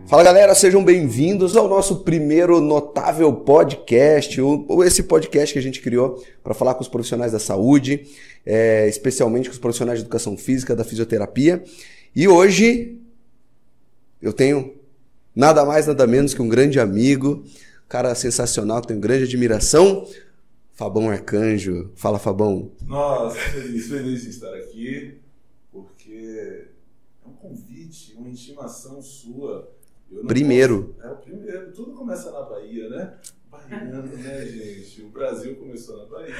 Fala galera, sejam bem-vindos ao nosso primeiro notável podcast, ou esse podcast que a gente criou para falar com os profissionais da saúde, especialmente com os profissionais de educação física, da fisioterapia. E hoje eu tenho nada mais, nada menos que um grande amigo, um cara sensacional, que tenho grande admiração, Fabão Arcanjo. Fala, Fabão. Nossa, feliz de estar aqui, porque é um convite, uma intimação sua. Primeiro. É o primeiro. Tudo começa na Bahia, né? Baiano, né, gente? O Brasil começou na Bahia.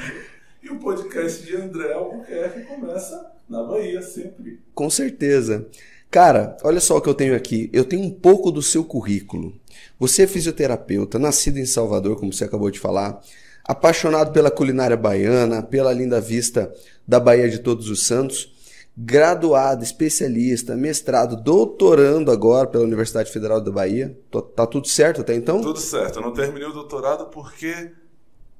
E o podcast de André Albuquerque começa na Bahia sempre. Com certeza. Cara, olha só o que eu tenho aqui. Eu tenho um pouco do seu currículo. Você é fisioterapeuta, nascido em Salvador, como você acabou de falar, apaixonado pela culinária baiana, pela linda vista da Baía de Todos os Santos, graduado, especialista, mestrado, doutorando agora pela Universidade Federal da Bahia. Tá tudo certo até então? Tudo certo. Eu não terminei o doutorado porque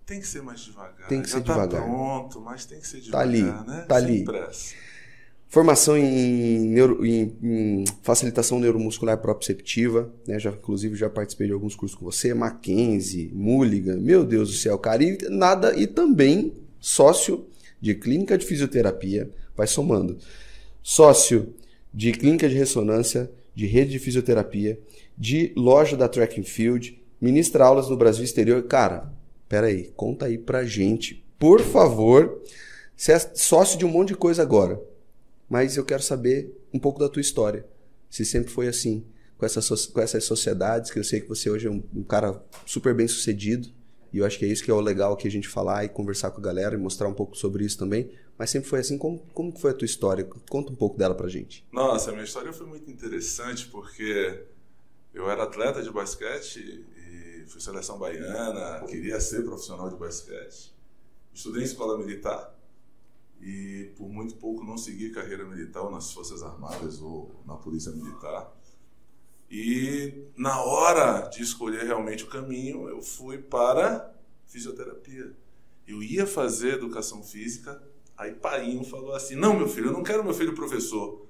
tem que ser mais devagar. Tem que ser devagar. devagar. Tá pronto, mas tem que ser Tá devagar, ali, né? tá Sem ali. pressa. Formação em facilitação neuromuscular proprioceptiva, né? Inclusive já participei de alguns cursos com você, Mackenzie, Mulligan, meu Deus do céu, cara, e também sócio de clínica de fisioterapia, vai somando, sócio de clínica de ressonância, de rede de fisioterapia, de loja da Track and Field, ministra aulas no Brasil exterior. Cara, peraí, conta aí pra gente, por favor. Você é sócio de um monte de coisa agora, mas eu quero saber um pouco da tua história. Se sempre foi assim, com essas sociedades, que eu sei que você hoje é um cara super bem sucedido, e eu acho que é isso que é o legal aqui a gente falar e conversar com a galera e mostrar um pouco sobre isso também. Mas sempre foi assim. Como foi a tua história? Conta um pouco dela pra gente. Nossa, a minha história foi muito interessante porque eu era atleta de basquete e fui seleção baiana, queria ser profissional de basquete. Estudei em escola militar e por muito pouco não segui carreira militar ou nas Forças Armadas ou na Polícia Militar. E na hora de escolher realmente o caminho, eu fui para fisioterapia. Eu ia fazer educação física, aí painho falou assim: não, meu filho, eu não quero meu filho professor.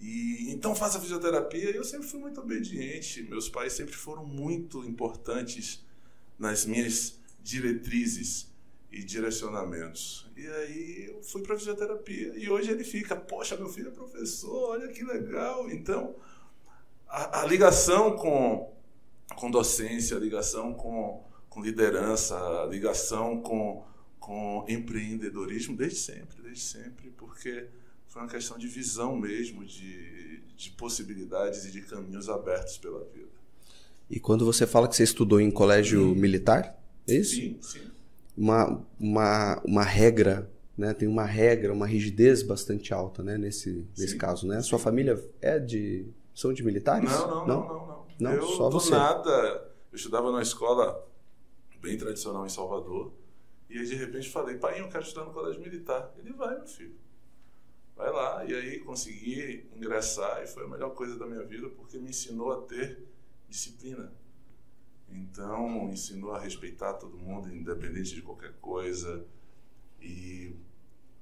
E então faça fisioterapia. E eu sempre fui muito obediente. Meus pais sempre foram muito importantes nas minhas diretrizes e direcionamentos. E aí eu fui para fisioterapia. E hoje ele fica: poxa, meu filho é professor, olha que legal. Então a ligação com docência, a ligação com liderança, a ligação com empreendedorismo desde sempre, porque foi uma questão de visão mesmo, de possibilidades e de caminhos abertos pela vida. E quando você fala que você estudou em colégio militar, é isso? Sim. Uma regra, né? Tem uma regra, uma rigidez bastante alta, né? Nesse caso, né? Sua família são de militares? Não. Eu só do você. nada, eu estudava numa escola bem tradicional em Salvador, e aí de repente falei: pai, eu quero estudar no colégio militar. Ele: vai, meu filho, vai lá. E aí consegui ingressar e foi a melhor coisa da minha vida, porque me ensinou a ter disciplina. Então, ensinou a respeitar todo mundo, independente de qualquer coisa, e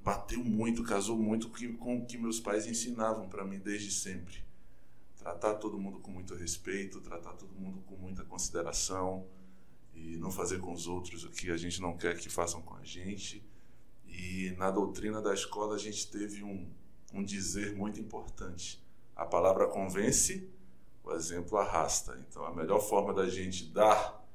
bateu muito, casou muito com o que meus pais ensinavam para mim desde sempre. Tratar todo mundo com muito respeito, tratar todo mundo com muita consideração e não fazer com os outros o que a gente não quer que façam com a gente. E na doutrina da escola a gente teve um dizer muito importante: a palavra convence, o exemplo arrasta. Então a melhor forma da gente dar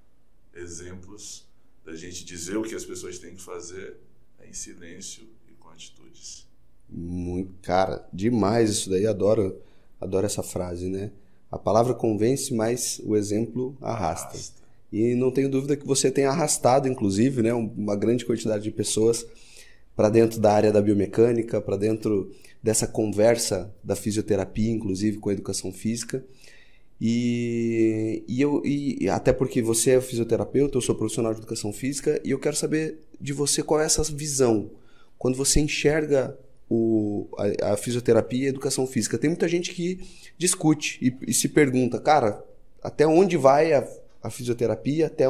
exemplos, da gente dizer o que as pessoas têm que fazer, é em silêncio e com atitudes. Muito, cara, demais isso daí, adoro essa frase, né? A palavra convence, mas o exemplo arrasta. E não tenho dúvida que você tem arrastado, inclusive, né, uma grande quantidade de pessoas para dentro da área da biomecânica, para dentro dessa conversa da fisioterapia, inclusive com a educação física. E até porque você é fisioterapeuta, eu sou profissional de educação física, e eu quero saber de você qual é essa visão. Quando você enxerga a fisioterapia e a educação física, tem muita gente que discute e se pergunta: cara, até onde vai a fisioterapia, até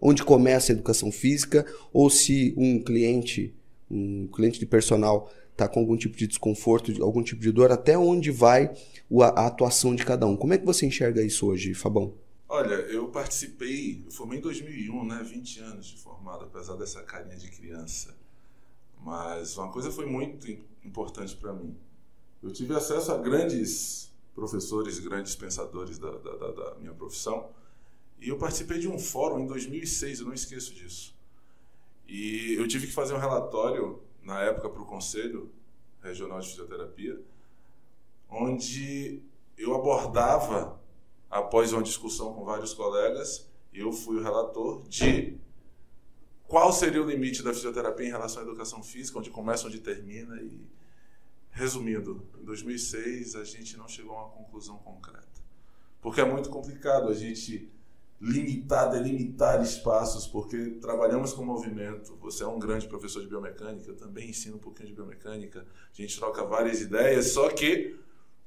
onde começa a educação física, ou se um cliente de personal tá com algum tipo de desconforto, algum tipo de dor, até onde vai a atuação de cada um. Como é que você enxerga isso hoje, Fabão? Olha, eu formei em 2001, né? 20 anos de formado, apesar dessa carinha de criança. Mas uma coisa foi muito importante para mim. Eu tive acesso a grandes professores, grandes pensadores da minha profissão, e eu participei de um fórum em 2006, eu não esqueço disso. E eu tive que fazer um relatório, na época, para o Conselho Regional de Fisioterapia, onde eu abordava, após uma discussão com vários colegas, eu fui o relator de qual seria o limite da fisioterapia em relação à educação física, onde começa, onde termina. E, resumindo, em 2006 a gente não chegou a uma conclusão concreta. Porque é muito complicado a gente delimitar espaços, porque trabalhamos com movimento. Você é um grande professor de biomecânica, eu também ensino um pouquinho de biomecânica, a gente troca várias ideias, só que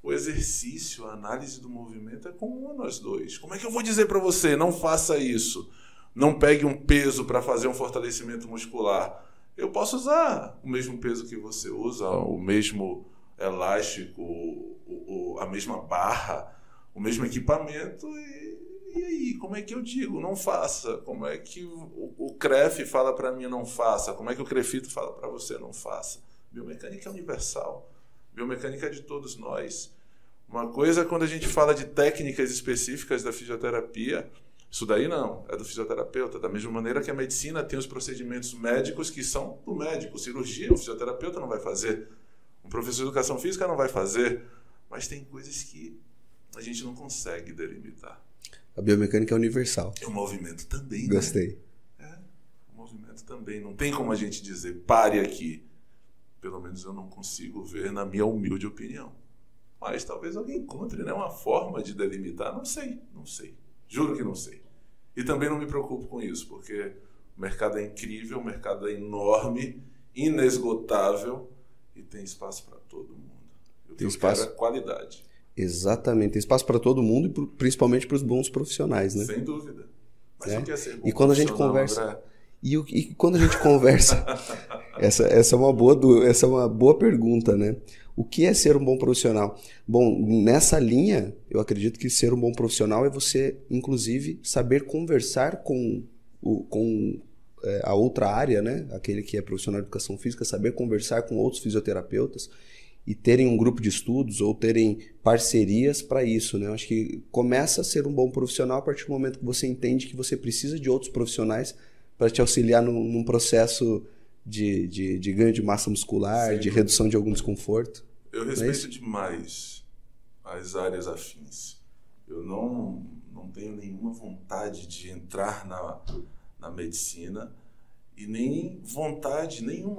o exercício, a análise do movimento é comum a nós dois. Como é que eu vou dizer para você, não faça isso, não pegue um peso para fazer um fortalecimento muscular? Eu posso usar o mesmo peso que você usa, o mesmo elástico, a mesma barra, o mesmo equipamento, e aí, como é que eu digo? Não faça. Como é que o CREF fala para mim não faça? Como é que o CREFITO fala para você não faça? Biomecânica é universal. Biomecânica é de todos nós. Uma coisa é quando a gente fala de técnicas específicas da fisioterapia, isso daí não, é do fisioterapeuta. Da mesma maneira que a medicina tem os procedimentos médicos que são do médico. Cirurgia, o fisioterapeuta não vai fazer. Um professor de educação física não vai fazer. Mas tem coisas que a gente não consegue delimitar. A biomecânica é universal. E o movimento também, Gostei. né? O movimento também. Não tem como a gente dizer, pare aqui. Pelo menos eu não consigo ver, na minha humilde opinião. Mas talvez alguém encontre, né, uma forma de delimitar. Não sei. Juro que não sei. E também não me preocupo com isso, porque o mercado é incrível, o mercado é enorme, inesgotável e tem espaço para todo mundo. O que eu quero é qualidade. Exatamente, tem espaço para todo mundo e principalmente para os bons profissionais, né? Sem dúvida. Mas o que é ser bom e quando a gente conversa, André? E quando a gente conversa, essa é uma boa pergunta, né? O que é ser um bom profissional? Bom, nessa linha, eu acredito que ser um bom profissional é você, inclusive, saber conversar com a outra área, né? Aquele que é profissional de educação física, saber conversar com outros fisioterapeutas e terem um grupo de estudos ou terem parcerias para isso, né? Eu acho que começa a ser um bom profissional a partir do momento que você entende que você precisa de outros profissionais para te auxiliar num processo de ganho de massa muscular, de redução de algum desconforto. Eu respeito demais as áreas afins. Eu não tenho nenhuma vontade de entrar na medicina e nenhuma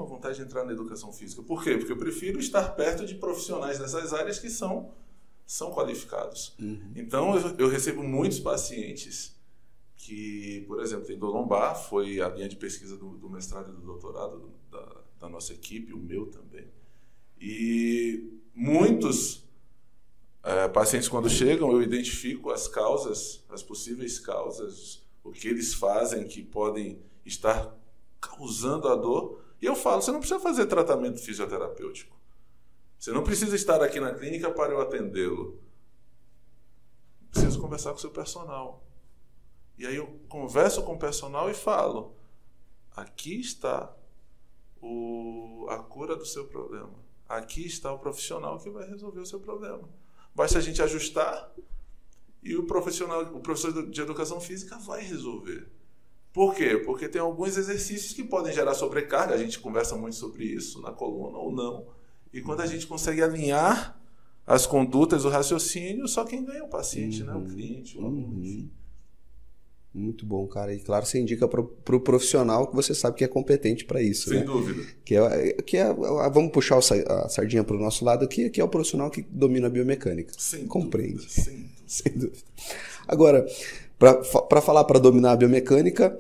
vontade de entrar na educação física. Por quê? Porque eu prefiro estar perto de profissionais dessas áreas que são qualificados. Uhum. Então, eu recebo muitos pacientes que, por exemplo, tem dor lombar, foi a linha de pesquisa do mestrado e do doutorado da nossa equipe, o meu também. E muitos pacientes, quando chegam, eu identifico as causas, as possíveis causas, o que eles fazem que podem estar causando a dor, e eu falo, você não precisa fazer tratamento fisioterapêutico. Você não precisa estar aqui na clínica para eu atendê-lo. Preciso conversar com o seu personal. E aí eu converso com o personal e falo, aqui está a cura do seu problema. Aqui está o profissional que vai resolver o seu problema. Basta a gente ajustar e o professor de educação física vai resolver. Por quê? Porque tem alguns exercícios que podem gerar sobrecarga, a gente conversa muito sobre isso na coluna ou não. E quando a gente consegue alinhar as condutas, o raciocínio, só quem ganha é o paciente, né? O cliente, o aluno, enfim. Muito bom, cara. E claro, você indica para o profissional que você sabe que é competente para isso. Sem né? dúvida. Vamos puxar a sardinha para o nosso lado aqui, que é o profissional que domina a biomecânica. Compreende. Sem dúvida. Agora, para falar para dominar a biomecânica,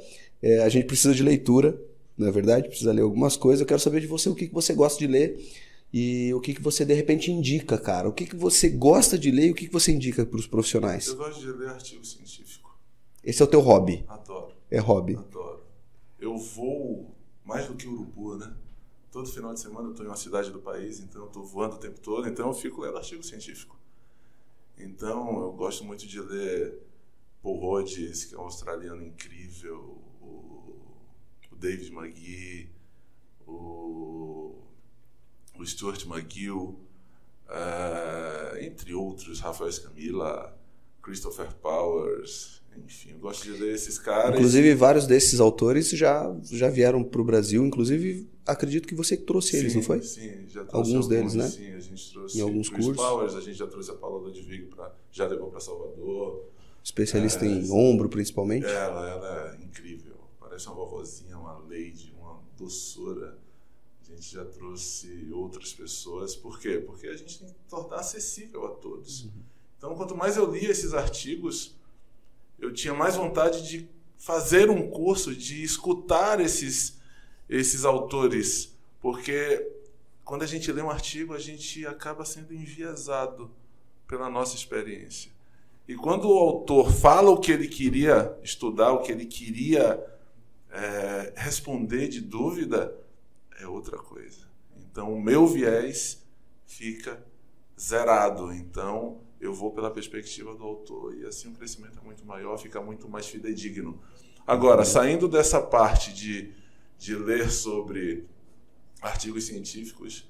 a gente precisa de leitura, não é verdade? Precisa ler algumas coisas. Eu quero saber de você o que você gosta de ler e o que você, de repente, indica, cara. O que você gosta de ler e o que você indica para os profissionais? Eu gosto de ler artigo científico. Esse é o teu hobby? Adoro. É hobby? Adoro. Eu vou mais do que urubu, né? todo final de semana eu estou em uma cidade do país, então eu estou voando o tempo todo, então eu fico lendo artigo científico. Então eu gosto muito de ler Paul Rhodes, que é um australiano incrível, o David McGee, o Stuart McGill, entre outros, Rafael Escamilla, Christopher Powers, enfim, eu gosto de ler esses caras. Inclusive, vários desses autores já vieram para o Brasil, inclusive, acredito que você trouxe eles, não foi? Sim, já trouxe alguns deles, né? Sim, a gente trouxe em alguns Chris cursos. Powers, a gente já trouxe a Paula Ludwig, já levou para Salvador. Especialista em ombro, principalmente. Ela é incrível, parece uma vovozinha, uma lady, uma doçura. A gente já trouxe outras pessoas. Por quê? Porque a gente tem que tornar acessível a todos. Então, quanto mais eu lia esses artigos, eu tinha mais vontade de fazer um curso, de escutar esses autores. Porque quando a gente lê um artigo, a gente acaba sendo enviesado pela nossa experiência. E quando o autor fala o que ele queria estudar, o que ele queria responder de dúvida, é outra coisa. Então, o meu viés fica zerado. Então, eu vou pela perspectiva do autor. E assim o crescimento é muito maior, fica muito mais fidedigno. Agora, saindo dessa parte de ler sobre artigos científicos,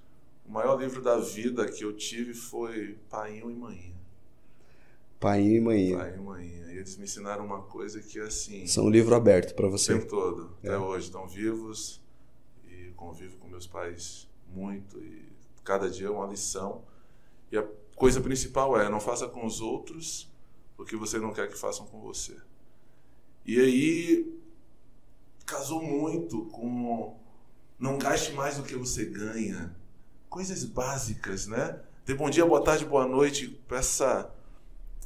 o maior livro da vida que eu tive foi Painho e Mainha. Painho e Mainha. Painho e Mainha. E eles me ensinaram uma coisa que, assim... São um livro aberto para você. O tempo todo. Até hoje estão vivos. E convivo com meus pais muito. E cada dia é uma lição. E a coisa principal não faça com os outros o que você não quer que façam com você. E aí, casou muito com não gaste mais do que você ganha. Coisas básicas, né? Dê bom dia, boa tarde, boa noite.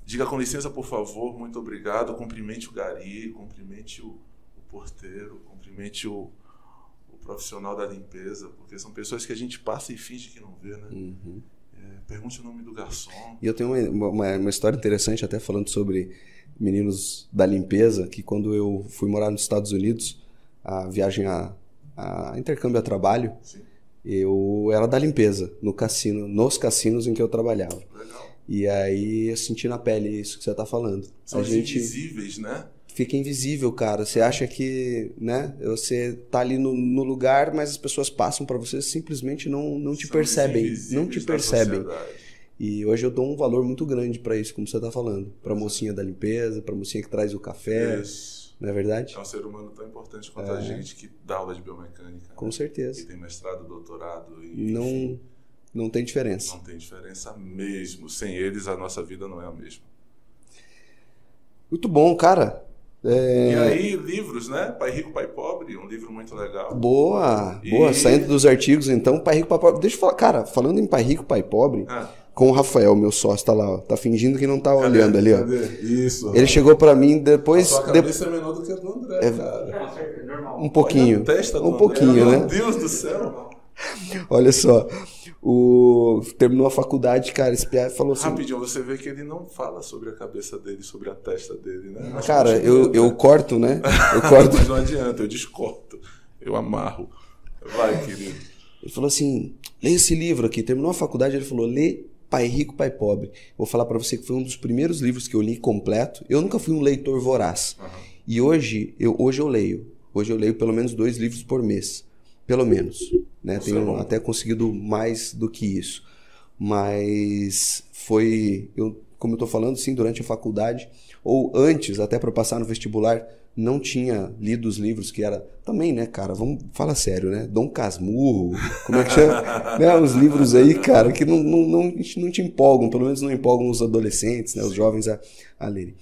Diga com licença, por favor, muito obrigado. Cumprimente o gari, cumprimente o porteiro, cumprimente o profissional da limpeza, porque são pessoas que a gente passa e finge que não vê, né? Pergunte o nome do garçom. E eu tenho uma história interessante, até falando sobre meninos da limpeza, que quando eu fui morar nos Estados Unidos, a viagem a intercâmbio a trabalho, sim, eu era da limpeza nos cassinos em que eu trabalhava. Legal. E aí eu senti na pele isso que você está falando. São invisíveis, né? Fica invisível, cara. Você acha que, né, você tá ali no lugar, mas as pessoas passam para você simplesmente não te percebem. Não te percebem. E hoje eu dou um valor muito grande para isso, como você tá falando. Para a mocinha da limpeza, para a mocinha que traz o café. Isso. Não é verdade? É um ser humano tão importante quanto a gente que dá aula de biomecânica. Com certeza. Que tem mestrado, doutorado. E, não tem diferença. Não tem diferença mesmo. Sem eles, a nossa vida não é a mesma. Muito bom, cara. E aí, livros, né? Pai Rico, Pai Pobre, um livro muito legal. Boa. Saindo dos artigos, então, Pai Rico, Pai Pobre. Deixa eu falar, cara, falando em Pai Rico, Pai Pobre, com o Rafael, meu sócio, tá lá, ó, tá fingindo que não tá olhando ali, ó. Isso. Ele chegou pra mim depois... A sua cabeça é menor do que a do André, cara. Um pouquinho. Olha a testa do pouquinho, André. né? Meu Deus do céu. Olha só, terminou a faculdade, cara, esse piá falou assim... Rapidinho, você vê que ele não fala sobre a cabeça dele, sobre a testa dele, né? Mas cara, eu corto, né? Eu corto. Mas não adianta, eu descorto, eu amarro. Vai, querido. Ele falou assim, lê esse livro aqui. Terminou a faculdade, ele falou, lê Pai Rico, Pai Pobre. Vou falar pra você que foi um dos primeiros livros que eu li completo. Eu nunca fui um leitor voraz. E hoje eu leio. Hoje eu leio pelo menos 2 livros por mês. Pelo menos, né? Tenho até conseguido mais do que isso. Mas como eu estou falando, sim, durante a faculdade, ou antes, até para passar no vestibular, não tinha lido os livros que era... Também, né, cara? Vamos falar sério, né? Dom Casmurro, como é que chama? Né? Os livros aí, cara, que não te empolgam, pelo menos não empolgam os adolescentes, né? Os jovens a lerem.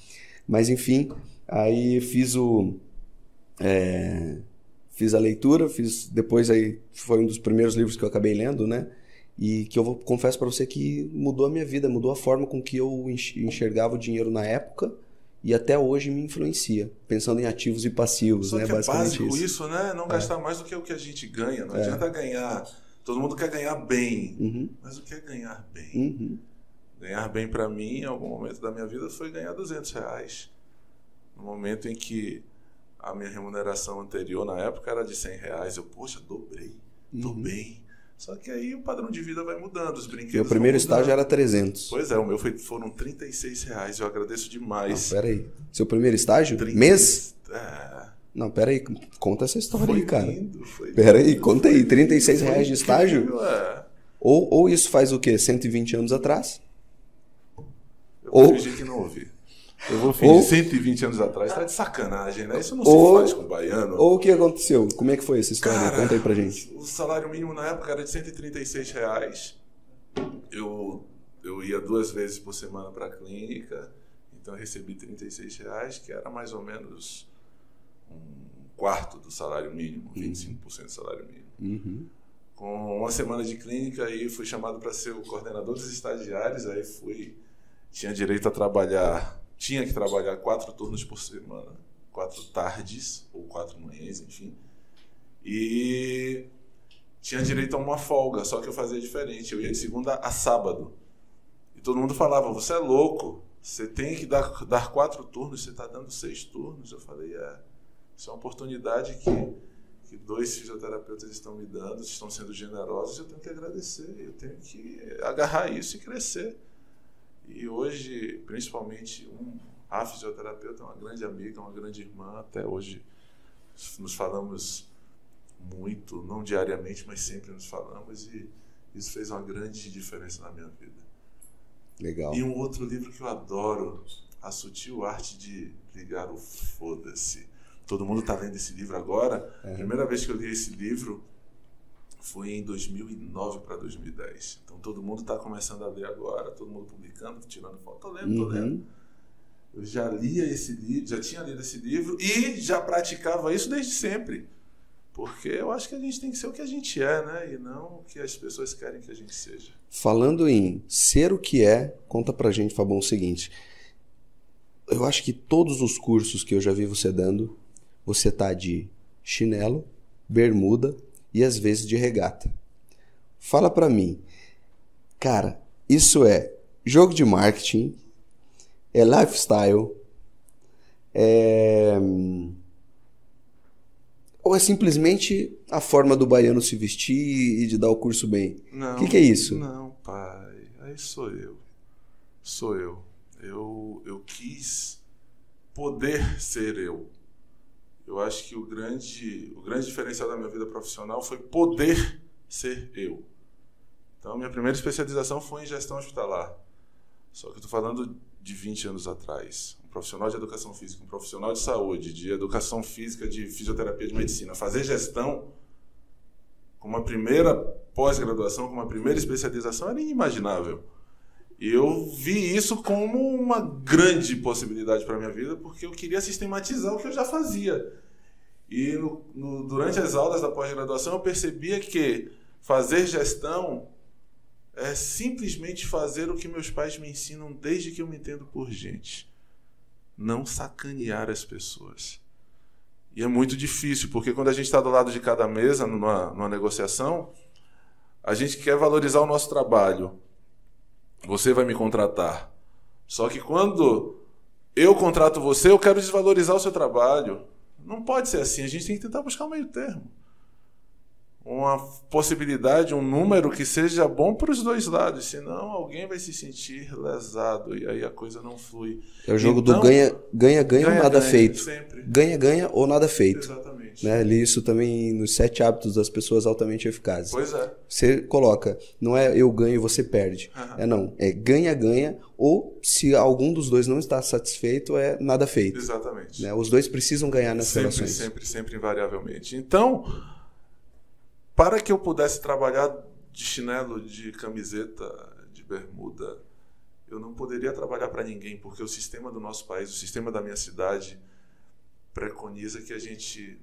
Mas, enfim, aí fiz a leitura, depois aí foi um dos primeiros livros que eu acabei lendo, né? E que eu confesso para você que mudou a minha vida, mudou a forma com que eu enxergava o dinheiro na época e até hoje me influencia, pensando em ativos e passivos, Só né? Que basicamente básico isso, né? Não gastar mais do que o que a gente ganha. Não adianta ganhar. Todo mundo quer ganhar bem, mas o que é ganhar bem? Ganhar bem para mim, em algum momento da minha vida, foi ganhar R$200. No momento em que a minha remuneração anterior, na época, era de R$100. Poxa, dobrei. tô bem. Só que aí o padrão de vida vai mudando, os brinquedos. Meu primeiro estágio era 300. Pois é, o meu foram R$36. Eu agradeço demais. Não, peraí. Seu primeiro estágio? 30... Mês? É. Não, peraí. Conta essa história aí, cara. Foi peraí, lindo, conta aí. R$36 de estágio? Incrível, é. Ou isso faz o quê? 120 anos atrás? Eu vou fingir que não ouvi. Eu vou fingir 120 anos atrás. Tá de sacanagem, né? Isso não se faz com o baiano. Ou o que aconteceu? Como é que foi essa história? Cara, conta aí pra gente. O salário mínimo na época era de R$136. Eu ia 2 vezes por semana para a clínica, então eu recebi R$36, que era mais ou menos um quarto do salário mínimo, 25% do salário mínimo. Com uma semana de clínica, aí fui chamado para ser o coordenador dos estagiários, aí tinha direito a trabalhar, tinha que trabalhar 4 turnos por semana, 4 tardes ou 4 manhãs, enfim, e tinha direito a uma folga, só que eu fazia diferente, eu ia de segunda a sábado. E todo mundo falava, você é louco, você tem que dar 4 turnos, você está dando 6 turnos. Eu falei, isso é uma oportunidade que 2 fisioterapeutas estão me dando, estão sendo generosos, eu tenho que agradecer, eu tenho que agarrar isso e crescer. E hoje, principalmente, a fisioterapeuta é uma grande amiga, uma grande irmã, até hoje nos falamos muito, não diariamente, mas sempre nos falamos, e isso fez uma grande diferença na minha vida. Legal. E um outro livro que eu adoro, A Sutil Arte de Ligar o Foda-se. Todo mundo está lendo esse livro agora. A primeira vez que eu li esse livro foi em 2009 para 2010. Então todo mundo está começando a ler agora, todo mundo publicando, tirando foto. Tô lendo. Eu já lia esse livro, já tinha lido esse livro e já praticava isso desde sempre. Porque eu acho que a gente tem que ser o que a gente é, né? E não o que as pessoas querem que a gente seja. Falando em ser o que é, conta pra gente, Fabão, o seguinte. Eu acho que todos os cursos que eu já vi você dando, você tá de chinelo, bermuda e às vezes de regata. Fala pra mim. Cara, isso é jogo de marketing, é lifestyle, ou é simplesmente a forma do baiano se vestir e de dar o curso bem? O que é isso? Não, pai. Aí sou eu. Eu quis poder ser eu. Eu acho que o grande diferencial da minha vida profissional foi poder ser eu. Então, minha primeira especialização foi em gestão hospitalar. Só que eu estou falando de 20 anos atrás. Um profissional de educação física, um profissional de saúde, de educação física, de fisioterapia, de medicina. Fazer gestão com uma primeira pós-graduação, com uma primeira especialização, era inimaginável. E eu vi isso como uma grande possibilidade para a minha vida, porque eu queria sistematizar o que eu já fazia. E durante as aulas da pós-graduação eu percebia que fazer gestão é simplesmente fazer o que meus pais me ensinam desde que eu me entendo por gente. Não sacanear as pessoas. E é muito difícil, porque quando a gente está do lado de cada mesa, numa negociação, a gente quer valorizar o nosso trabalho. Você vai me contratar. Só que quando eu contrato você, eu quero desvalorizar o seu trabalho. Não pode ser assim. A gente tem que tentar buscar um meio termo. Uma possibilidade, um número que seja bom para os dois lados. Senão alguém vai se sentir lesado e aí a coisa não flui. É o jogo do ganha-ganha ou nada feito. Sempre. Ganha-ganha ou nada feito. Exatamente. Né? Li isso também nos 7 hábitos das pessoas altamente eficazes. Pois é. Você coloca, não é eu ganho e você perde. É ganha-ganha, ou se algum dos dois não está satisfeito, é nada feito. Exatamente. Né? Os dois precisam ganhar nas relações. Sempre, invariavelmente. Então, para que eu pudesse trabalhar de chinelo, de camiseta, de bermuda, eu não poderia trabalhar para ninguém, porque o sistema do nosso país, o sistema da minha cidade, preconiza que a gente,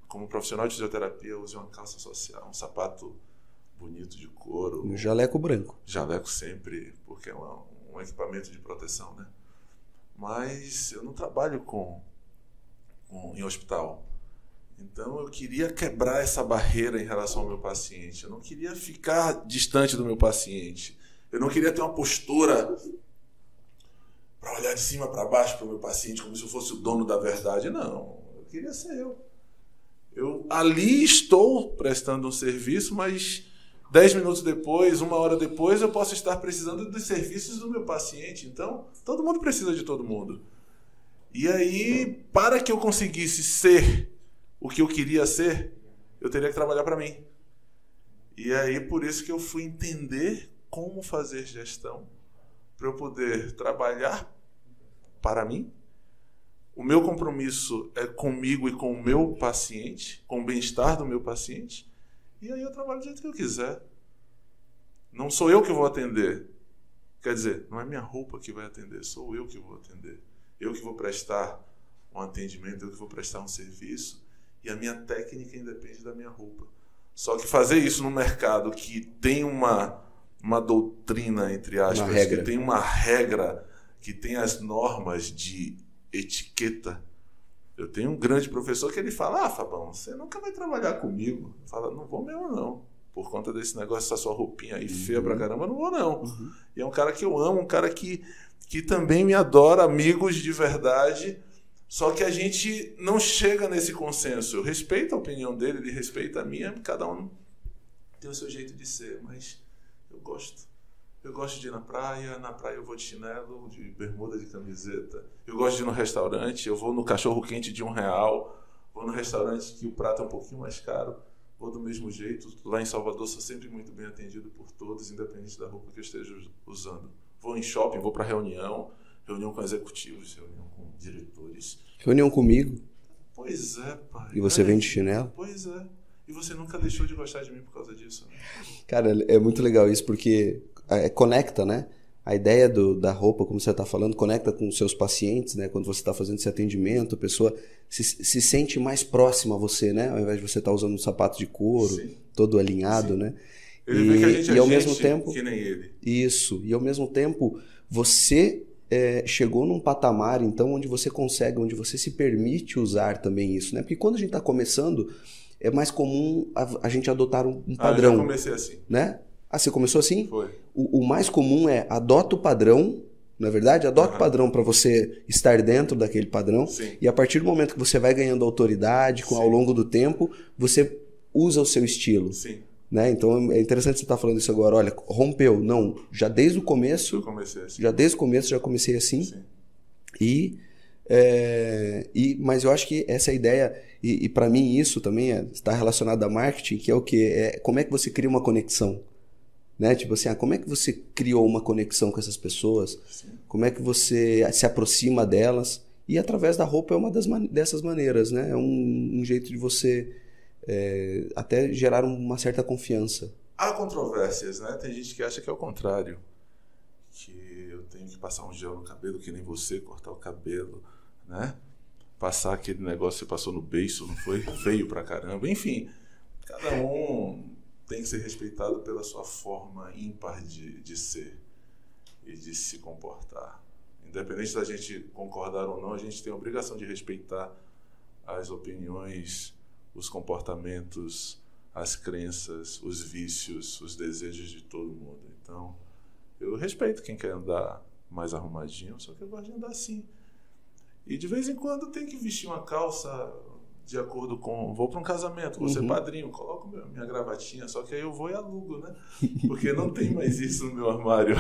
como profissional de fisioterapia, use uma calça social, um sapato bonito de couro. Um jaleco branco. Jaleco sempre, porque é um equipamento de proteção, né? Mas eu não trabalho em hospital. Então eu queria quebrar essa barreira em relação ao meu paciente. Eu não queria ficar distante do meu paciente. Eu não queria ter uma postura para olhar de cima para baixo para o meu paciente como se eu fosse o dono da verdade. Não, eu queria ser eu. eu ali estou prestando um serviço, mas 10 minutos depois, 1 hora depois, eu posso estar precisando dos serviços do meu paciente. Então, todo mundo precisa de todo mundo. E aí, para que eu conseguisse ser o que eu queria ser, eu teria que trabalhar para mim. E aí, por isso que eu fui entender como fazer gestão, para eu poder trabalhar para mim. O meu compromisso é comigo e com o meu paciente, com o bem-estar do meu paciente. E aí eu trabalho do jeito que eu quiser. Não sou eu que vou atender. Quer dizer, não é minha roupa que vai atender, sou eu que vou atender. Eu que vou prestar um atendimento, eu que vou prestar um serviço. E a minha técnica independe da minha roupa. Só que fazer isso no mercado que tem uma doutrina, entre aspas, que tem uma regra, que tem as normas de etiqueta. Eu tenho um grande professor que ele fala: Fabão, você nunca vai trabalhar comigo. Fala: não vou mesmo não. Por conta desse negócio, essa sua roupinha aí feia pra caramba, não vou não. E é um cara que eu amo, um cara que também me adora, amigos de verdade. Só que a gente não chega nesse consenso. Eu respeito a opinião dele, ele respeita a minha, cada um tem o seu jeito de ser, mas eu gosto. Eu gosto de ir na praia eu vou de chinelo, de bermuda, de camiseta. Eu gosto de ir no restaurante, eu vou no cachorro-quente de R$1, vou no restaurante que o prato é um pouquinho mais caro, vou do mesmo jeito. Lá em Salvador sou sempre muito bem atendido por todos, independente da roupa que eu esteja usando. Vou em shopping, vou para reunião com executivos, reunião com diretores. Reunião comigo? Pois é, pai. E você vem de chinelo? Pois é. E você nunca deixou de gostar de mim por causa disso, né? Cara, é muito legal isso, porque conecta, né? A ideia da roupa, como você está falando, conecta com os seus pacientes, né? Quando você está fazendo esse atendimento, a pessoa se sente mais próxima a você, né? Ao invés de você estar usando um sapato de couro, sim, todo alinhado, sim, né? Ele vê que a gente ao mesmo tempo, que nem ele. Isso. E ao mesmo tempo, você chegou num patamar, então, onde você consegue, onde você se permite usar também isso, né? Porque quando a gente está começando, é mais comum a gente adotar um padrão. Eu já comecei assim. Né? Você começou assim? Foi. O mais comum é adota o padrão, não é verdade? Adota o padrão para você estar dentro daquele padrão. Sim. E a partir do momento que você vai ganhando autoridade, ao longo do tempo, você usa o seu estilo. Sim. Né? Então é interessante você estar falando isso agora. Olha, rompeu. Não, já desde o começo. Eu comecei assim. Já desde o começo já comecei assim. Sim. Mas eu acho que essa ideia, e para mim isso também está relacionado a marketing, que é o quê? Como é que você cria uma conexão? Né? Tipo assim, como é que você criou uma conexão com essas pessoas? Sim. Como é que você se aproxima delas? E através da roupa é uma dessas maneiras, né? É um jeito de você até gerar uma certa confiança. Há controvérsias, né? Tem gente que acha que é o contrário. Que eu tenho que passar um gel no cabelo que nem você, cortar o cabelo, né? Passar aquele negócio que você passou no beiço, não foi? Feio pra caramba. Enfim, cada um tem que ser respeitado pela sua forma ímpar de ser e de se comportar. Independente da gente concordar ou não, a gente tem a obrigação de respeitar as opiniões, os comportamentos, as crenças, os vícios, os desejos de todo mundo. Então, eu respeito quem quer andar mais arrumadinho, só que eu gosto de andar assim. E de vez em quando tem que vestir uma calça de acordo com... Vou para um casamento, vou ser padrinho, coloco minha gravatinha, só que aí eu vou e alugo, né? Porque não tem mais isso no meu armário.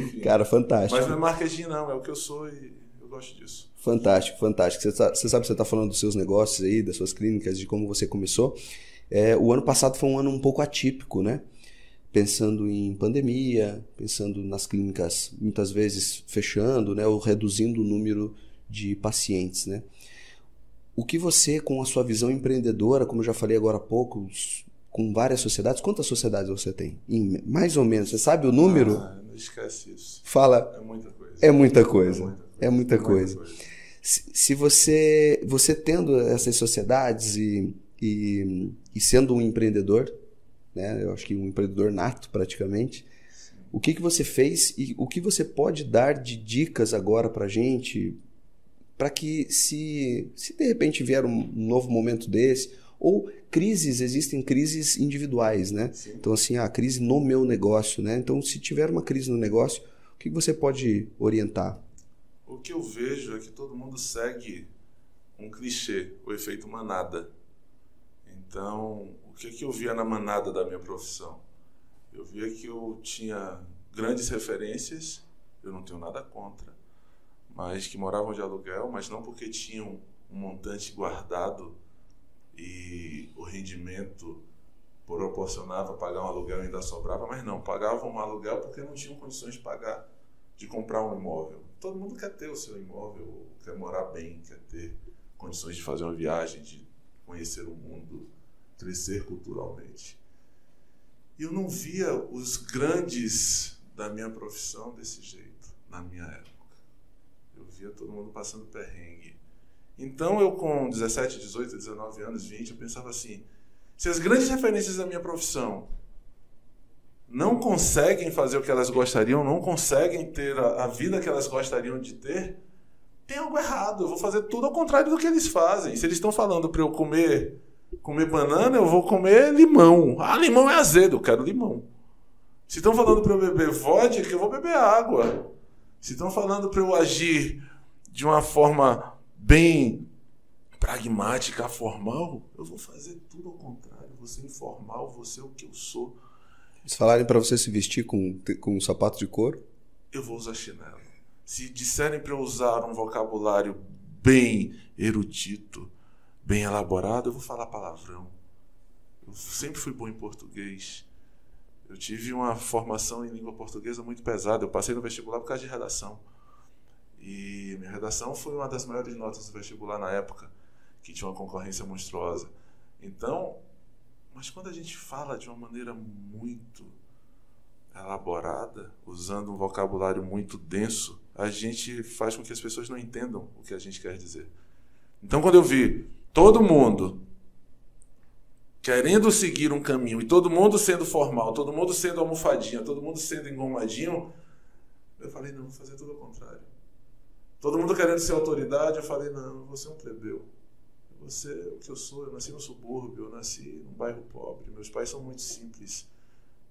Enfim. Cara, fantástico. Mas não é marketing não, é o que eu sou e eu gosto disso. Fantástico, fantástico. Você sabe que você está falando dos seus negócios aí, das suas clínicas, de como você começou. O ano passado foi um ano um pouco atípico, né? Pensando em pandemia, pensando nas clínicas muitas vezes fechando, né? Ou reduzindo o número de pacientes, né? O que você, com a sua visão empreendedora, como eu já falei agora há pouco, com várias sociedades, quantas sociedades você tem? Mais ou menos, você sabe o número? Não esquece isso. Fala. É muita coisa. É muita coisa. É muita coisa. Se você tendo essas sociedades e sendo um empreendedor, né, eu acho que um empreendedor nato praticamente, o que você fez e o que você pode dar de dicas agora para a gente, para que se de repente vier um novo momento desse, ou existem crises individuais, né? Sim. Então assim, a crise no meu negócio, né? Então se tiver uma crise no negócio, o que você pode orientar? O que eu vejo é que todo mundo segue um clichê, o efeito manada. Então, o que eu via na manada da minha profissão? Eu via que eu tinha grandes referências, eu não tenho nada contra, mas que moravam de aluguel, mas não porque tinham um montante guardado e o rendimento proporcionava pagar um aluguel e ainda sobrava, mas não, pagavam um aluguel porque não tinham condições de pagar, de comprar um imóvel. Todo mundo quer ter o seu imóvel, quer morar bem, quer ter condições de fazer uma viagem, de conhecer o mundo, crescer culturalmente. E eu não via os grandes da minha profissão desse jeito, na minha época. Eu via todo mundo passando perrengue. Então eu com 17, 18, 19 anos, 20, eu pensava assim, se as grandes referências da minha profissão não conseguem fazer o que elas gostariam, não conseguem ter a vida que elas gostariam de ter, tem algo errado. Eu vou fazer tudo ao contrário do que eles fazem. Se eles estão falando para eu comer banana, eu vou comer limão. Ah, limão é azedo, eu quero limão. Se estão falando para eu beber vodka, eu vou beber água. Se estão falando para eu agir de uma forma bem pragmática, formal, eu vou fazer tudo ao contrário. Vou ser informal, vou ser o que eu sou. Se falarem para você se vestir com um sapato de couro? Eu vou usar chinelo. Se disserem para eu usar um vocabulário bem erudito, bem elaborado, eu vou falar palavrão. Eu sempre fui bom em português. Eu tive uma formação em língua portuguesa muito pesada. Eu passei no vestibular por causa de redação. E minha redação foi uma das maiores notas do vestibular na época, que tinha uma concorrência monstruosa. Então, mas quando a gente fala de uma maneira muito elaborada, usando um vocabulário muito denso, a gente faz com que as pessoas não entendam o que a gente quer dizer. Então, quando eu vi todo mundo querendo seguir um caminho, e todo mundo sendo formal, todo mundo sendo almofadinha, todo mundo sendo engomadinho, eu falei, não, vou fazer tudo ao contrário. Todo mundo querendo ser autoridade, eu falei, não, eu vou ser um plebeu. Eu vou ser o que eu sou. Eu nasci no subúrbio, eu nasci num bairro pobre. Meus pais são muito simples.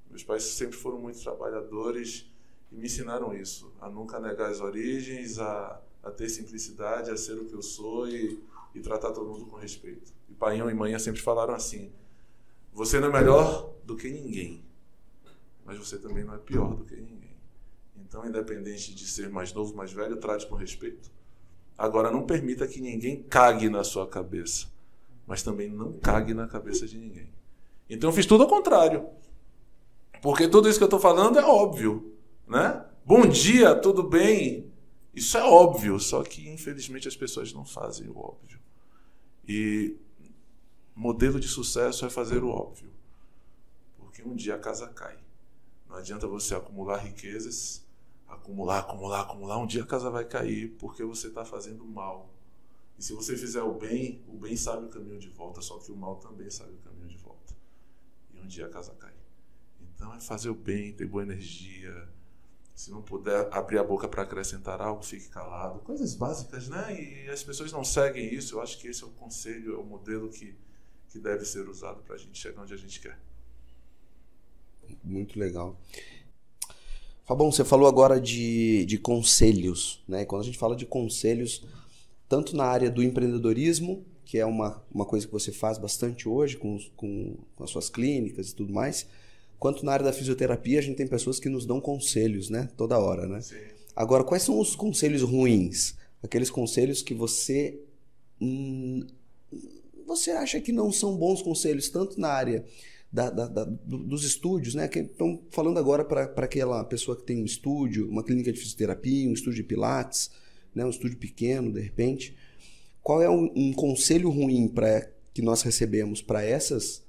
Meus pais sempre foram muito trabalhadores e me ensinaram isso, a nunca negar as origens, a ter simplicidade, a ser o que eu sou e tratar todo mundo com respeito. E paião e mãe sempre falaram assim, você não é melhor do que ninguém, mas você também não é pior do que ninguém. Então, independente de ser mais novo, mais velho, trate com respeito. Agora, não permita que ninguém cague na sua cabeça, mas também não cague na cabeça de ninguém. Então, eu fiz tudo ao contrário. Porque tudo isso que eu estou falando é óbvio, né? Bom dia, tudo bem? Isso é óbvio, só que, infelizmente, as pessoas não fazem o óbvio. E modelo de sucesso é fazer o óbvio. Porque um dia a casa cai. Não adianta você acumular riquezas, acumular. Um dia a casa vai cair porque você está fazendo mal. E se você fizer o bem sabe o caminho de volta, só que o mal também sabe o caminho de volta. E um dia a casa cai. Então é fazer o bem, ter boa energia. Se não puder abrir a boca para acrescentar algo, fique calado. Coisas básicas, né? E as pessoas não seguem isso. Eu acho que esse é o conselho, é o modelo que deve ser usado para a gente chegar onde a gente quer. Muito legal. Fabão, você falou agora de conselhos, né? Quando a gente fala de conselhos, tanto na área do empreendedorismo, que é uma coisa que você faz bastante hoje com as suas clínicas e tudo mais, quanto na área da fisioterapia, a gente tem pessoas que nos dão conselhos, né? Toda hora, né? Sim. Agora, quais são os conselhos ruins? Aqueles conselhos que você acha que não são bons conselhos, tanto na área dos estúdios, né? Que estão falando agora para aquela pessoa que tem um estúdio, uma clínica de fisioterapia, um estúdio de pilates, né? Um estúdio pequeno, de repente. Qual é um conselho ruim que nós recebemos para essas,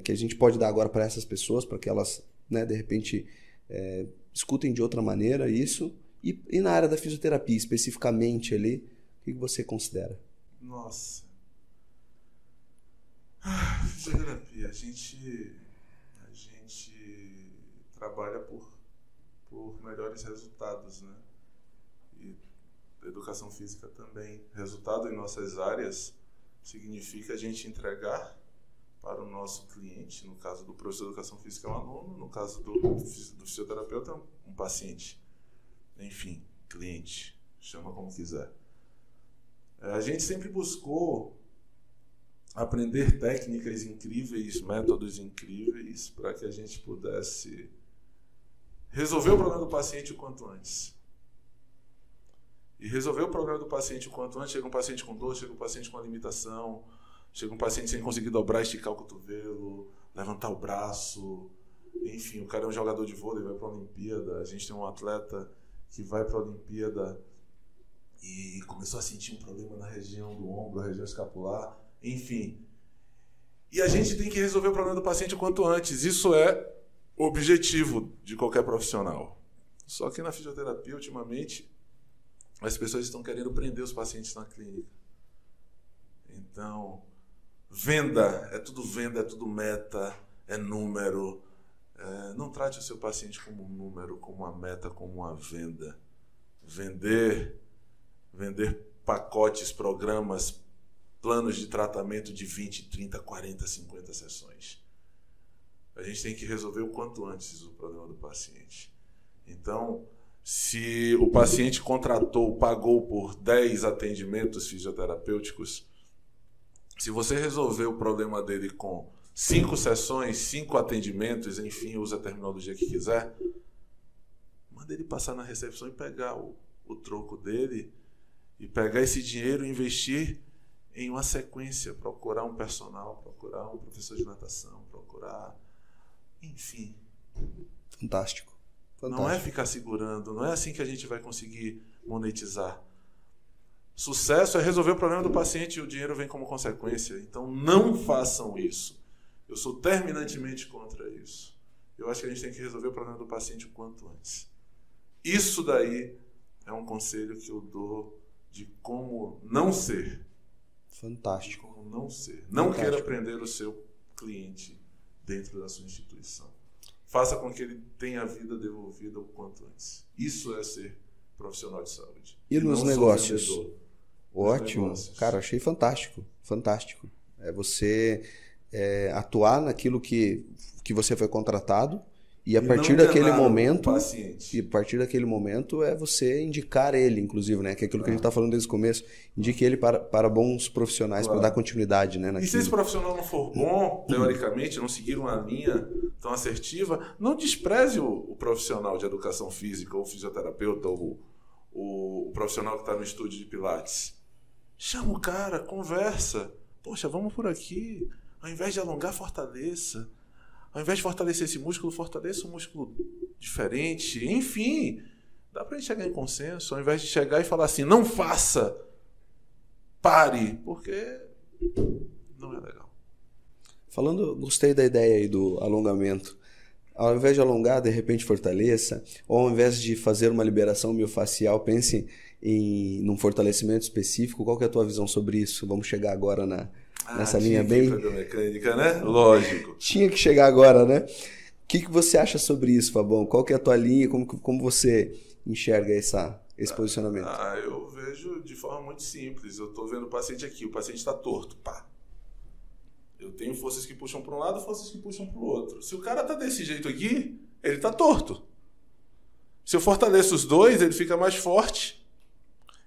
que a gente pode dar agora para essas pessoas, para que elas, né, de repente, escutem de outra maneira isso? E na área da fisioterapia, especificamente ali, o que você considera? Nossa. Fisioterapia, a gente trabalha por melhores resultados, né? E educação física também. Resultado em nossas áreas significa a gente entregar para o nosso cliente, no caso do professor de educação física é um aluno, no caso do fisioterapeuta é um paciente. Enfim, cliente, chama como quiser. A gente sempre buscou aprender técnicas incríveis, métodos incríveis, para que a gente pudesse resolver o problema do paciente o quanto antes. E resolver o problema do paciente o quanto antes, chega um paciente com dor, chega um paciente com uma limitação, chega um paciente sem conseguir dobrar, esticar o cotovelo, levantar o braço, enfim, o cara é um jogador de vôlei, vai para a Olimpíada, a gente tem um atleta que vai para a Olimpíada e começou a sentir um problema na região do ombro, na região escapular, enfim. E a gente tem que resolver o problema do paciente o quanto antes. Isso é o objetivo de qualquer profissional. Só que na fisioterapia, ultimamente, as pessoas estão querendo prender os pacientes na clínica. Então, venda, é tudo meta, é número. Não trate o seu paciente como um número, como uma meta, como uma venda. Vender pacotes, programas, planos de tratamento de 20, 30, 40, 50 sessões. A gente tem que resolver o quanto antes o problema do paciente. Então, se o paciente pagou por 10 atendimentos fisioterapêuticos, se você resolver o problema dele com 5 sessões, 5 atendimentos, enfim, usa a terminologia que quiser, manda ele passar na recepção e pegar o troco dele e pegar esse dinheiro e investir em uma sequência, procurar um personal, procurar um professor de natação, procurar... Enfim. Fantástico. Não é ficar segurando, não é assim que a gente vai conseguir monetizar. Sucesso é resolver o problema do paciente e o dinheiro vem como consequência. Então não façam isso. Eu sou terminantemente contra isso. Eu acho que a gente tem que resolver o problema do paciente o quanto antes. Isso daí é um conselho que eu dou de como não ser. Fantástico. De como não ser. Não queira prender o seu cliente dentro da sua instituição. Faça com que ele tenha a vida devolvida o quanto antes. Isso é ser profissional de saúde. E nos negócios? Ótimo. Negócios. Cara, achei fantástico. Fantástico. É você atuar naquilo que você foi contratado e a partir daquele momento, é você indicar ele, inclusive, né? Que é aquilo que a gente está falando desde o começo. Indique ele para bons profissionais, para dar continuidade, né? E se esse profissional não for bom, teoricamente, não seguir uma linha tão assertiva, não despreze o profissional de educação física, ou o fisioterapeuta, ou o profissional que está no estúdio de Pilates. Chama o cara, conversa. Poxa, vamos por aqui. Ao invés de alongar, fortaleça. Ao invés de fortalecer esse músculo, fortaleça um músculo diferente. Enfim, dá pra gente chegar em consenso. Ao invés de chegar e falar assim, não faça, pare, porque não é legal. Gostei da ideia aí do alongamento. Ao invés de alongar, de repente fortaleça. Ou ao invés de fazer uma liberação miofacial, pense num fortalecimento específico. Qual que é a tua visão sobre isso? Vamos chegar agora nessa linha bem... biomecânica, né? Lógico. Tinha que chegar agora, né? O que você acha sobre isso, Fabão? Qual que é a tua linha? Como você enxerga esse posicionamento? Eu vejo de forma muito simples. Eu estou vendo o paciente aqui, o paciente está torto. Pá. Eu tenho forças que puxam para um lado, forças que puxam para o outro. Se o cara está desse jeito aqui, ele está torto. Se eu fortaleço os dois, ele fica mais forte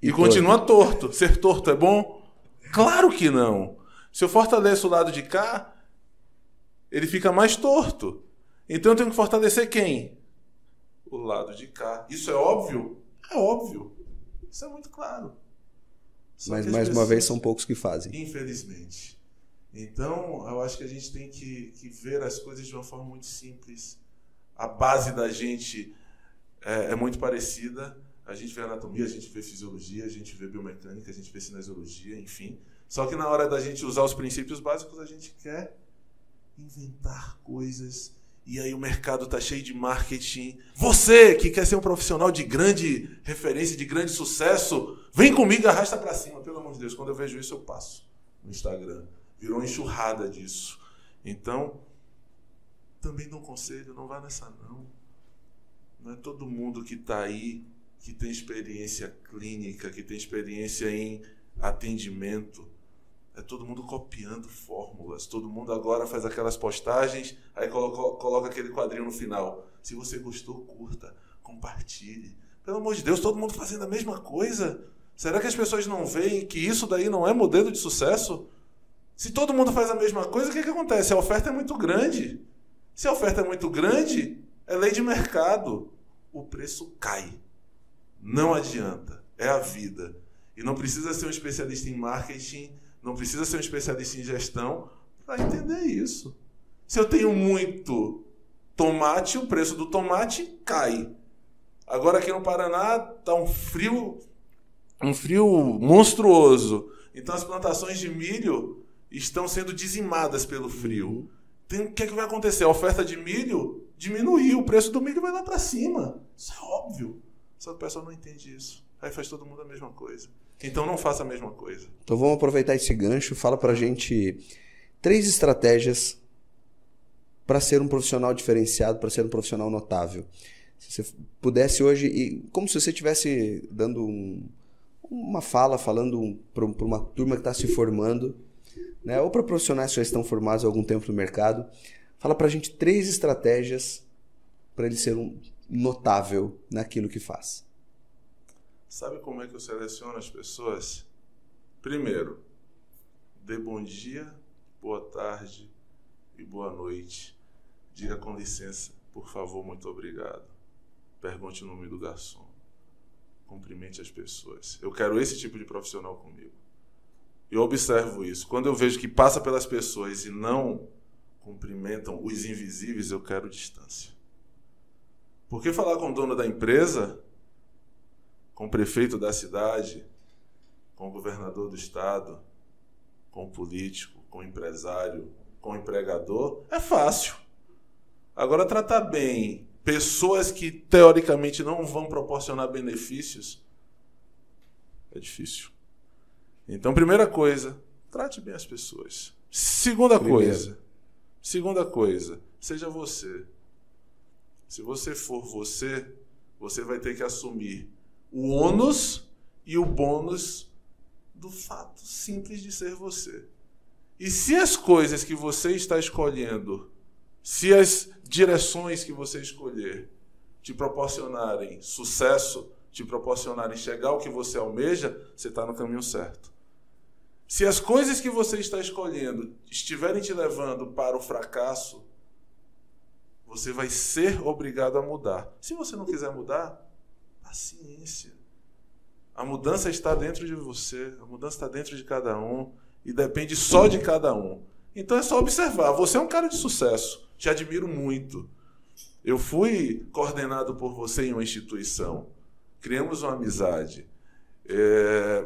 e continua torto. Ser torto é bom? Claro que não. Se eu fortaleço o lado de cá, ele fica mais torto. Então eu tenho que fortalecer quem? O lado de cá. Isso é óbvio? É óbvio. Isso é muito claro. Mas, mais uma vez, são poucos que fazem. Infelizmente. Então, eu acho que a gente tem que ver as coisas de uma forma muito simples. A base da gente é muito parecida. A gente vê anatomia, a gente vê fisiologia, a gente vê biomecânica, a gente vê cinesiologia, enfim. Só que na hora da gente usar os princípios básicos, a gente quer inventar coisas. E aí o mercado está cheio de marketing. Você que quer ser um profissional de grande referência, de grande sucesso, vem comigo e arrasta para cima. Pelo amor de Deus, quando eu vejo isso, eu passo no Instagram. Virou uma enxurrada disso. Então, também dou um conselho, não vá nessa não. Não é todo mundo que está aí, que tem experiência clínica, que tem experiência em atendimento. É todo mundo copiando fórmulas. Todo mundo agora faz aquelas postagens, aí coloca aquele quadrinho no final. Se você gostou, curta, compartilhe. Pelo amor de Deus, todo mundo fazendo a mesma coisa. Será que as pessoas não veem que isso daí não é modelo de sucesso? Se todo mundo faz a mesma coisa, o que acontece? A oferta é muito grande. Se a oferta é muito grande, é lei de mercado. O preço cai. Não adianta. É a vida. E não precisa ser um especialista em marketing, não precisa ser um especialista em gestão para entender isso. Se eu tenho muito tomate, o preço do tomate cai. Agora aqui no Paraná está um frio monstruoso. Então as plantações de milho estão sendo dizimadas pelo frio. O que vai acontecer? A oferta de milho diminuiu, o preço do milho vai lá para cima. Isso é óbvio. Só que o pessoal não entende isso. Aí faz todo mundo a mesma coisa. Então não faça a mesma coisa. Então vamos aproveitar esse gancho. Fala pra gente 3 estratégias para ser um profissional diferenciado, para ser um profissional notável. Se você pudesse hoje, como se você estivesse dando uma fala, falando para uma turma que está se formando, né? Ou para profissionais que já estão formados há algum tempo no mercado, fala para a gente 3 estratégias para ele ser um notável naquilo que faz. Sabe como é que eu seleciono as pessoas? Primeiro, dê bom dia, boa tarde e boa noite. Diga com licença, por favor, muito obrigado. Pergunte o nome do garçom. Cumprimente as pessoas. Eu quero esse tipo de profissional comigo. Eu observo isso. Quando eu vejo que passa pelas pessoas e não cumprimentam os invisíveis, eu quero distância. Porque falar com o dono da empresa, com o prefeito da cidade, com o governador do estado, com o político, com o empresário, com o empregador, é fácil. Agora, tratar bem pessoas que, teoricamente, não vão proporcionar benefícios, é difícil. Então, primeira coisa, trate bem as pessoas. Segunda coisa, seja você. Se você for você, você vai ter que assumir o ônus e o bônus do fato simples de ser você. E se as coisas que você está escolhendo, se as direções que você escolher te proporcionarem sucesso, te proporcionarem chegar ao que você almeja, você está no caminho certo. Se as coisas que você está escolhendo estiverem te levando para o fracasso, você vai ser obrigado a mudar. Se você não quiser mudar, paciência. A mudança está dentro de você, a mudança está dentro de cada um e depende só de cada um. Então é só observar. Você é um cara de sucesso, te admiro muito. Eu fui coordenado por você em uma instituição, criamos uma amizade.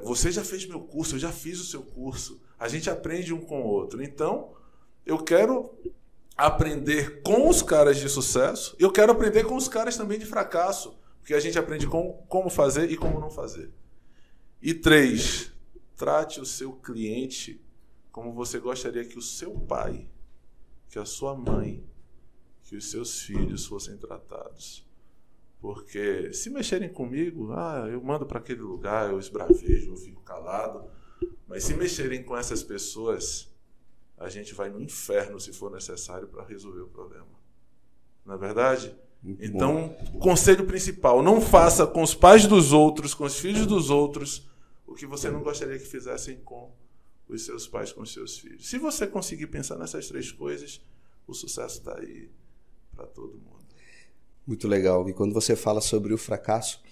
Você já fez meu curso, eu já fiz o seu curso. A gente aprende um com o outro. Então, eu quero aprender com os caras de sucesso, eu quero aprender com os caras também de fracasso, porque a gente aprende como fazer e como não fazer. E 3, trate o seu cliente como você gostaria que o seu pai, que a sua mãe, que os seus filhos fossem tratados. Porque se mexerem comigo, eu mando para aquele lugar, eu esbravejo, eu fico calado. Mas se mexerem com essas pessoas, a gente vai no inferno se for necessário para resolver o problema. Não é verdade? Então, conselho principal, não faça com os pais dos outros, com os filhos dos outros, o que você não gostaria que fizessem com os seus pais, com os seus filhos. Se você conseguir pensar nessas 3 coisas, o sucesso está aí para todo mundo. Muito legal. E quando você fala sobre o fracasso,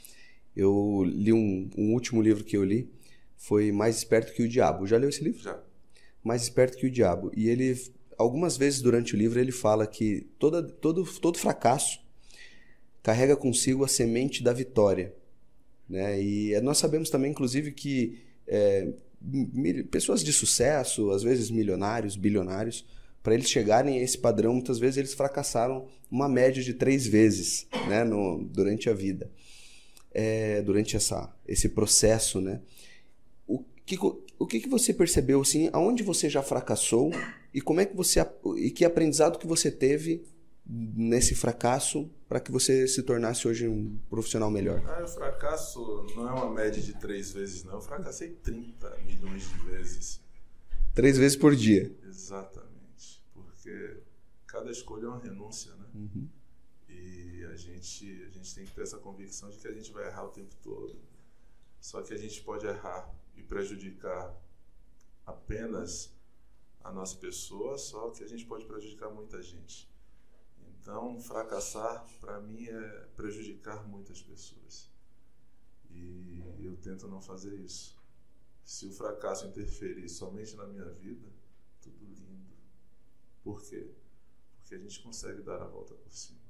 eu li um último livro que eu li, foi Mais Esperto que o Diabo. Já leu esse livro? Já. Mais Esperto que o Diabo. E ele, algumas vezes durante o livro, ele fala que todo fracasso carrega consigo a semente da vitória, né? E nós sabemos também, inclusive, que pessoas de sucesso, às vezes milionários, bilionários, para eles chegarem a esse padrão, muitas vezes eles fracassaram uma média de 3 vezes, né, durante a vida, durante esse processo, né? O que você percebeu, assim, aonde você já fracassou e como é que e que aprendizado que você teve nesse fracasso para que você se tornasse hoje um profissional melhor? O fracasso não é uma média de 3 vezes, não. Eu fracassei 30 milhões de vezes. 3 vezes por dia. Exatamente. Porque cada escolha é uma renúncia, né? Uhum. E a gente tem que ter essa convicção de que a gente vai errar o tempo todo. Só que a gente pode errar e prejudicar apenas a nossa pessoa, só que a gente pode prejudicar muita gente. Então, fracassar, para mim, é prejudicar muitas pessoas. E eu tento não fazer isso. Se o fracasso interferir somente na minha vida, tudo lindo. Por quê? Porque a gente consegue dar a volta por cima.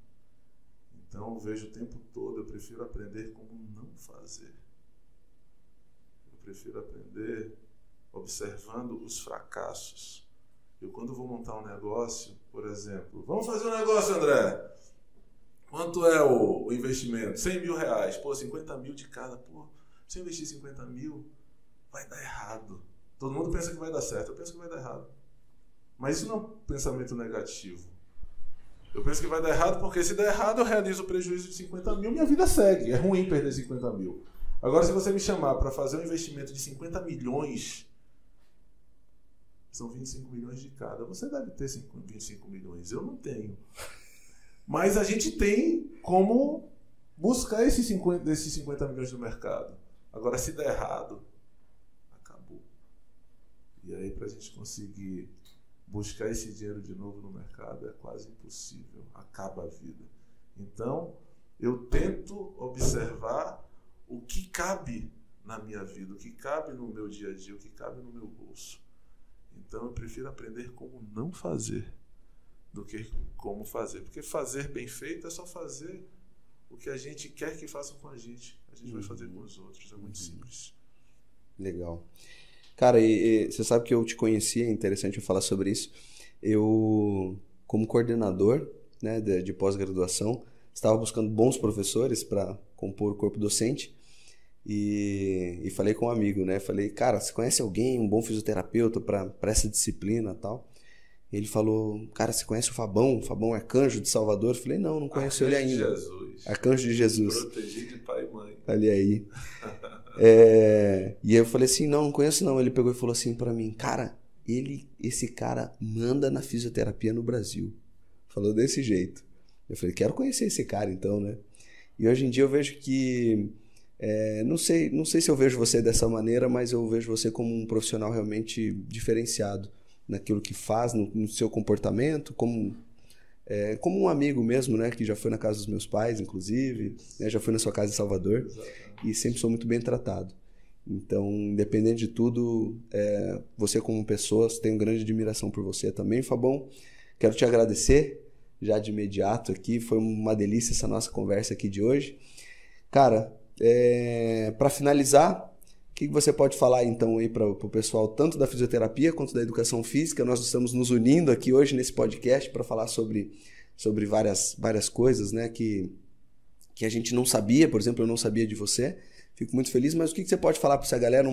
Então, eu vejo o tempo todo, eu prefiro aprender como não fazer. Eu prefiro aprender observando os fracassos. Eu, quando vou montar um negócio, por exemplo, vamos fazer um negócio, André. Quanto é o investimento? 100 mil reais. Pô, 50 mil de cada. Pô, se eu investir 50 mil, vai dar errado. Todo mundo pensa que vai dar certo. Eu penso que vai dar errado. Mas isso não é um pensamento negativo. Eu penso que vai dar errado porque se der errado, eu realizo o prejuízo de 50 mil, minha vida segue. É ruim perder 50 mil. Agora, se você me chamar para fazer um investimento de 50 milhões... São 25 milhões de cada. Você deve ter 25 milhões. Eu não tenho. Mas a gente tem como buscar esses 50 milhões no mercado. Agora, se der errado, acabou. E aí, para a gente conseguir buscar esse dinheiro de novo no mercado, é quase impossível. Acaba a vida. Então, eu tento observar o que cabe na minha vida, o que cabe no meu dia a dia, o que cabe no meu bolso. Então, eu prefiro aprender como não fazer do que como fazer. Porque fazer bem feito é só fazer o que a gente quer que façam com a gente. A gente vai fazer com os outros. É muito simples. Legal. Cara, e você sabe que eu te conheci, é interessante eu falar sobre isso. Eu, como coordenador, né, de pós-graduação, estava buscando bons professores para compor o corpo docente. E falei com um amigo, né? Falei, cara, você conhece alguém, um bom fisioterapeuta para essa disciplina e tal? Ele falou, cara, você conhece o Fabão? O Fabão Arcanjo de Salvador? Eu falei, não conheço ele ainda. Arcanjo de Jesus. Protegido de pai e mãe. Olha aí. E eu falei assim, não conheço não. Ele pegou e falou assim para mim, cara, esse cara manda na fisioterapia no Brasil. Falou desse jeito. Eu falei, quero conhecer esse cara então, né? E hoje em dia eu vejo que... não sei se eu vejo você dessa maneira, mas eu vejo você como um profissional realmente diferenciado naquilo que faz, no seu comportamento, como um amigo mesmo, né, que já foi na casa dos meus pais, inclusive, né, já foi na sua casa em Salvador. Exatamente. E sempre sou muito bem tratado. Então, independente de tudo, você como pessoa, tenho grande admiração por você também, Fabão. Quero te agradecer já de imediato aqui, foi uma delícia essa nossa conversa aqui de hoje. Cara, para finalizar, o que você pode falar então aí para o pessoal, tanto da fisioterapia quanto da educação física? Nós estamos nos unindo aqui hoje nesse podcast para falar sobre várias coisas, né, que a gente não sabia. Por exemplo, eu não sabia de você, fico muito feliz, mas o que você pode falar para essa galera,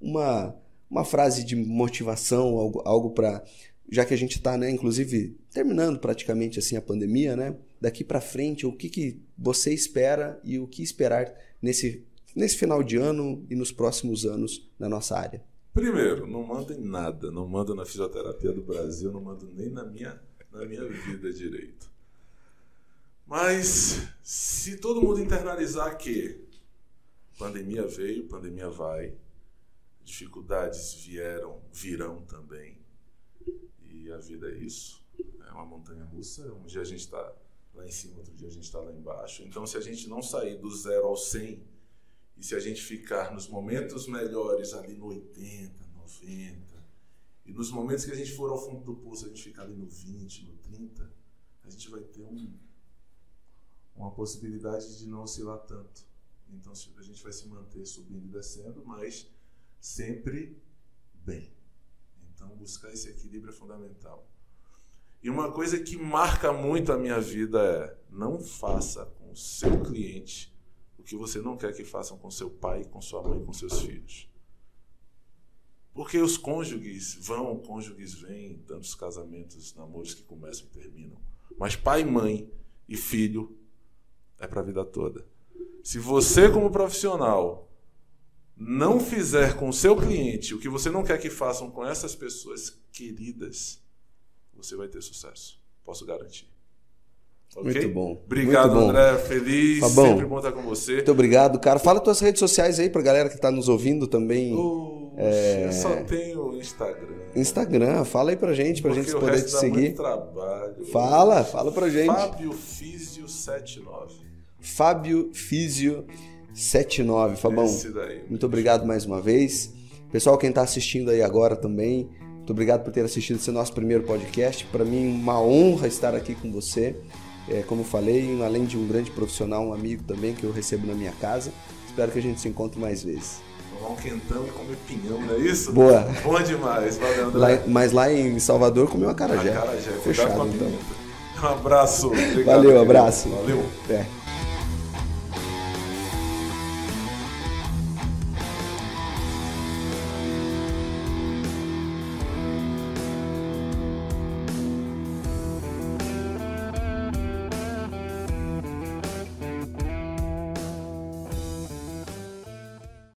uma frase de motivação, algo para... Já que a gente está, né, inclusive, terminando praticamente assim a pandemia, né? Daqui para frente, o que você espera e o que esperar nesse final de ano e nos próximos anos na nossa área? Primeiro, não mando em nada. Não mando na fisioterapia do Brasil, não mando nem na minha vida direito. Mas, se todo mundo internalizar que pandemia veio, pandemia vai, dificuldades virão também. E a vida é isso, é uma montanha-russa. Um dia a gente está lá em cima, outro dia a gente está lá embaixo. Então, se a gente não sair do 0 ao 100, e se a gente ficar nos momentos melhores ali no 80, 90, e nos momentos que a gente for ao fundo do poço, a gente ficar ali no 20, no 30, a gente vai ter uma possibilidade de não oscilar tanto. Então, a gente vai se manter subindo e descendo, mas sempre bem. Então, buscar esse equilíbrio é fundamental. E uma coisa que marca muito a minha vida é: não faça com o seu cliente o que você não quer que façam com seu pai, com sua mãe, com seus filhos. Porque os cônjuges vão, cônjuges vêm, tantos casamentos, namoros que começam e terminam. Mas pai, mãe e filho é para a vida toda. Se você, como profissional, não fizer com o seu cliente o que você não quer que façam com essas pessoas queridas, você vai ter sucesso. Posso garantir. Okay? Muito bom. Obrigado, muito bom. André. Feliz. Fabão, sempre bom estar com você. Muito obrigado, cara. Fala tuas redes sociais aí pra galera que tá nos ouvindo também. Eu só tenho Instagram. Instagram, fala aí pra gente Porque poder te seguir. Muito trabalho. Fala pra gente. Fábio Físio 79. Fábio Físio 79. Fabão, Esse daí. muito obrigado mais uma vez. Pessoal, quem tá assistindo aí agora também, muito obrigado por ter assistido esse nosso primeiro podcast. Para mim, uma honra estar aqui com você. Como eu falei, além de um grande profissional, um amigo também que eu recebo na minha casa. Espero que a gente se encontre mais vezes. Tomar um quentão e comer pinhão, não é isso? Boa. Bom demais. Valeu, André. Mas lá em Salvador comeu acarajé. Acarajé. Fechado, Com a então. pimenta. Um abraço. Obrigado. Valeu, abraço. Valeu. É.